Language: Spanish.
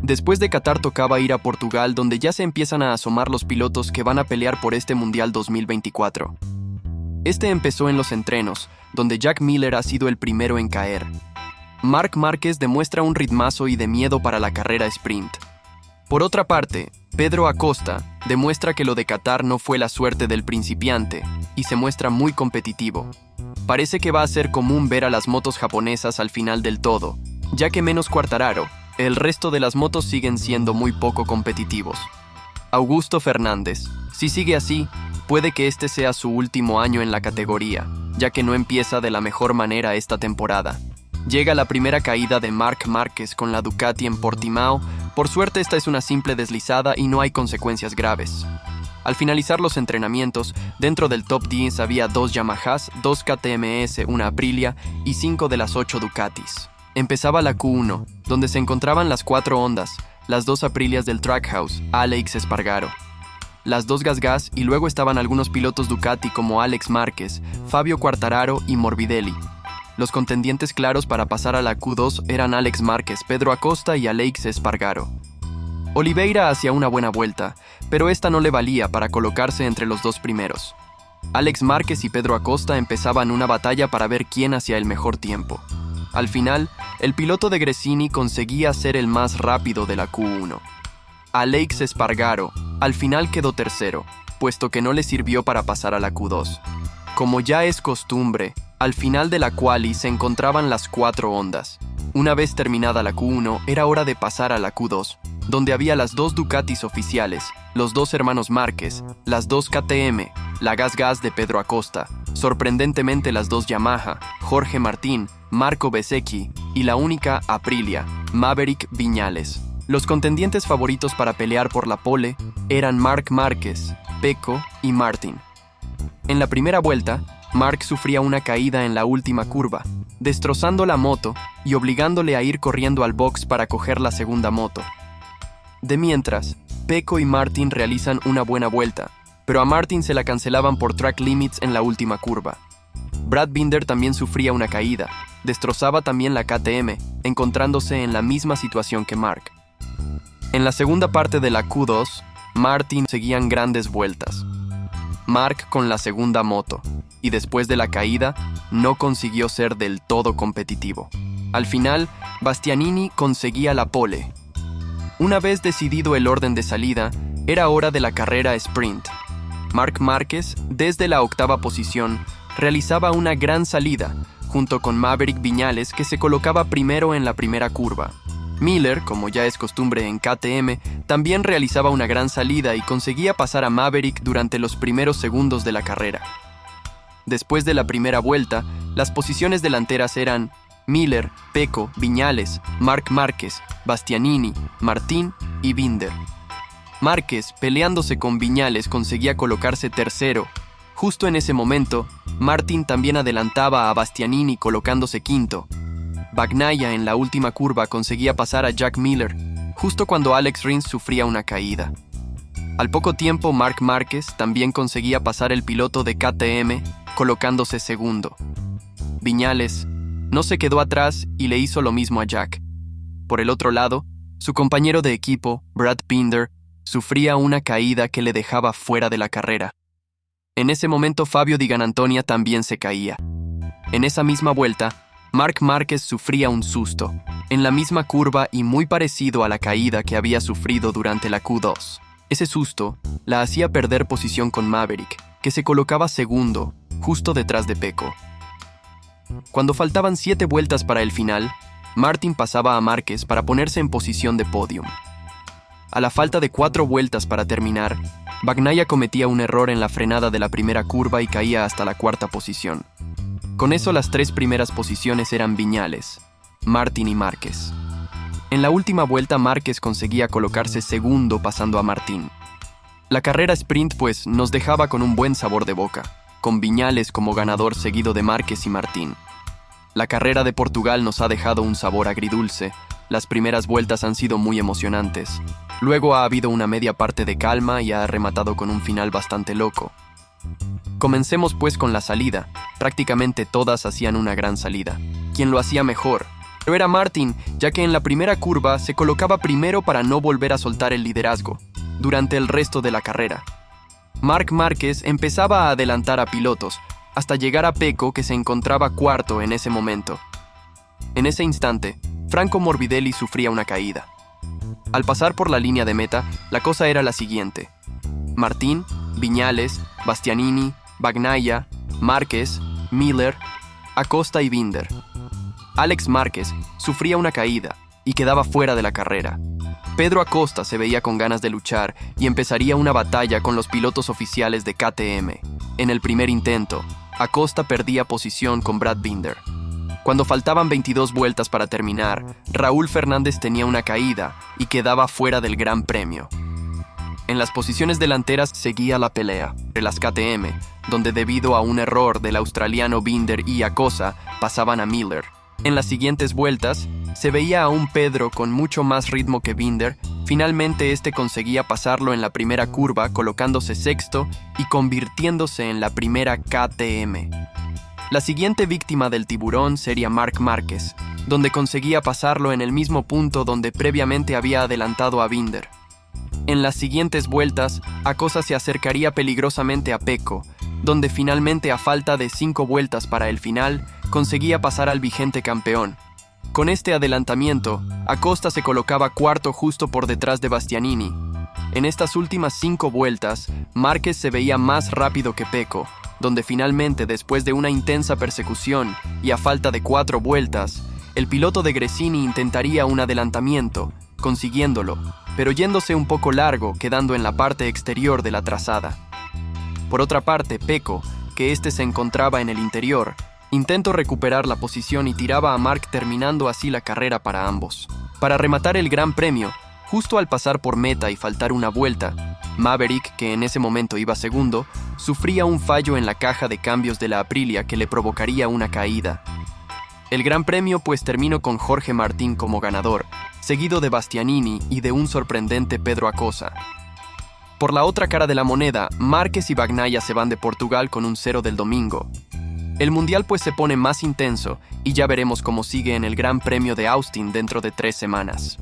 Después de Qatar tocaba ir a Portugal, donde ya se empiezan a asomar los pilotos que van a pelear por este Mundial 2024. Este empezó en los entrenos, donde Jack Miller ha sido el primero en caer. Marc Márquez demuestra un ritmazo y de miedo para la carrera sprint. Por otra parte, Pedro Acosta demuestra que lo de Qatar no fue la suerte del principiante y se muestra muy competitivo. Parece que va a ser común ver a las motos japonesas al final del todo, ya que menos Quartararo, el resto de las motos siguen siendo muy poco competitivos. Augusto Fernández, si sigue así, puede que este sea su último año en la categoría, ya que no empieza de la mejor manera esta temporada. Llega la primera caída de Marc Márquez con la Ducati en Portimao. Por suerte esta es una simple deslizada y no hay consecuencias graves. Al finalizar los entrenamientos, dentro del top 10 había 2 Yamahas, 2 KTMS, una Aprilia y 5 de las 8 Ducatis. Empezaba la Q1, donde se encontraban las 4 Hondas, las 2 Aprilias del Trackhouse, Alex Espargaro, las 2 GasGas y luego estaban algunos pilotos Ducati como Alex Márquez, Fabio Quartararo y Morbidelli. Los contendientes claros para pasar a la Q2 eran Alex Márquez, Pedro Acosta y Alex Espargaro. Oliveira hacía una buena vuelta, pero esta no le valía para colocarse entre los 2 primeros. Alex Márquez y Pedro Acosta empezaban una batalla para ver quién hacía el mejor tiempo. Al final, el piloto de Gresini conseguía ser el más rápido de la Q1. Alex Espargaro al final quedó tercero, puesto que no le sirvió para pasar a la Q2. Como ya es costumbre, al final de la quali se encontraban las 4 Hondas. Una vez terminada la Q1, era hora de pasar a la Q2, donde había las 2 Ducatis oficiales, los 2 hermanos Márquez, las 2 KTM, la GasGas de Pedro Acosta, sorprendentemente las 2 Yamaha, Jorge Martín, Marco Bezzecchi y la única Aprilia, Maverick Viñales. Los contendientes favoritos para pelear por la pole eran Marc Márquez, Pecco y Martin. En la primera vuelta, Marc sufría una caída en la última curva, destrozando la moto y obligándole a ir corriendo al box para coger la segunda moto. De mientras, Pecco y Martin realizan una buena vuelta, pero a Martin se la cancelaban por track limits en la última curva. Brad Binder también sufría una caída, destrozaba también la KTM, encontrándose en la misma situación que Marc. En la segunda parte de la Q2, Martin seguían grandes vueltas. Marc con la segunda moto, y después de la caída, no consiguió ser del todo competitivo. Al final, Bastianini conseguía la pole. Una vez decidido el orden de salida, era hora de la carrera sprint. Marc Márquez, desde la 8ª posición, realizaba una gran salida, junto con Maverick Viñales, que se colocaba primero en la primera curva. Miller, como ya es costumbre en KTM, también realizaba una gran salida y conseguía pasar a Maverick durante los primeros segundos de la carrera. Después de la primera vuelta, las posiciones delanteras eran Miller, Pecco, Viñales, Marc Márquez, Bastianini, Martín y Binder. Márquez, peleándose con Viñales, conseguía colocarse tercero. Justo en ese momento, Martin también adelantaba a Bastianini colocándose quinto. Bagnaia en la última curva conseguía pasar a Jack Miller, justo cuando Alex Rins sufría una caída. Al poco tiempo, Marc Márquez también conseguía pasar el piloto de KTM, colocándose segundo. Viñales no se quedó atrás y le hizo lo mismo a Jack. Por el otro lado, su compañero de equipo, Brad Binder, sufría una caída que le dejaba fuera de la carrera. En ese momento, Fabio Di Giannantonio también se caía. En esa misma vuelta, Marc Márquez sufría un susto, en la misma curva y muy parecido a la caída que había sufrido durante la Q2. Ese susto la hacía perder posición con Maverick, que se colocaba segundo, justo detrás de Pecco. Cuando faltaban 7 vueltas para el final, Martin pasaba a Márquez para ponerse en posición de podium. A la falta de 4 vueltas para terminar, Bagnaia cometía un error en la frenada de la primera curva y caía hasta la 4ª posición. Con eso las 3 primeras posiciones eran Viñales, Martin y Márquez. En la última vuelta Márquez conseguía colocarse segundo pasando a Martín. La carrera sprint pues nos dejaba con un buen sabor de boca, con Viñales como ganador seguido de Márquez y Martín. La carrera de Portugal nos ha dejado un sabor agridulce. Las primeras vueltas han sido muy emocionantes. Luego ha habido una media parte de calma y ha rematado con un final bastante loco. Comencemos pues con la salida. Prácticamente todas hacían una gran salida. Quien lo hacía mejor, Pero era Martin, ya que en la primera curva se colocaba primero para no volver a soltar el liderazgo durante el resto de la carrera. Marc Márquez empezaba a adelantar a pilotos, hasta llegar a Pecco, que se encontraba cuarto en ese momento. En ese instante, Franco Morbidelli sufría una caída. Al pasar por la línea de meta, la cosa era la siguiente: Martín, Viñales, Bastianini, Bagnaia, Márquez, Miller, Acosta y Binder. Alex Márquez sufría una caída y quedaba fuera de la carrera. Pedro Acosta se veía con ganas de luchar y empezaría una batalla con los pilotos oficiales de KTM. En el primer intento, Acosta perdía posición con Brad Binder. Cuando faltaban 22 vueltas para terminar, Raúl Fernández tenía una caída y quedaba fuera del Gran Premio. En las posiciones delanteras seguía la pelea entre las KTM, donde debido a un error del australiano Binder y Acosta pasaban a Miller. En las siguientes vueltas, se veía a un Pedro con mucho más ritmo que Binder. Finalmente este conseguía pasarlo en la primera curva, colocándose sexto y convirtiéndose en la primera KTM. La siguiente víctima del tiburón sería Marc Márquez, donde conseguía pasarlo en el mismo punto donde previamente había adelantado a Binder. En las siguientes vueltas, Acosta se acercaría peligrosamente a Pecco, donde finalmente, a falta de 5 vueltas para el final, conseguía pasar al vigente campeón. Con este adelantamiento, Acosta se colocaba cuarto justo por detrás de Bastianini. En estas últimas 5 vueltas, Márquez se veía más rápido que Pecco, donde finalmente, después de una intensa persecución y a falta de 4 vueltas, el piloto de Gresini intentaría un adelantamiento, consiguiéndolo, pero yéndose un poco largo, quedando en la parte exterior de la trazada. Por otra parte, Pecco, que se encontraba en el interior, intentó recuperar la posición y tiraba a Marc, terminando así la carrera para ambos. Para rematar el Gran Premio, justo al pasar por meta y faltar una vuelta, Maverick, que en ese momento iba segundo, sufría un fallo en la caja de cambios de la Aprilia que le provocaría una caída. El Gran Premio terminó con Jorge Martín como ganador, seguido de Bastianini y de un sorprendente Pedro Acosta. Por la otra cara de la moneda, Márquez y Bagnaia se van de Portugal con un 0 del domingo. El mundial se pone más intenso y ya veremos cómo sigue en el Gran Premio de Austin dentro de 3 semanas.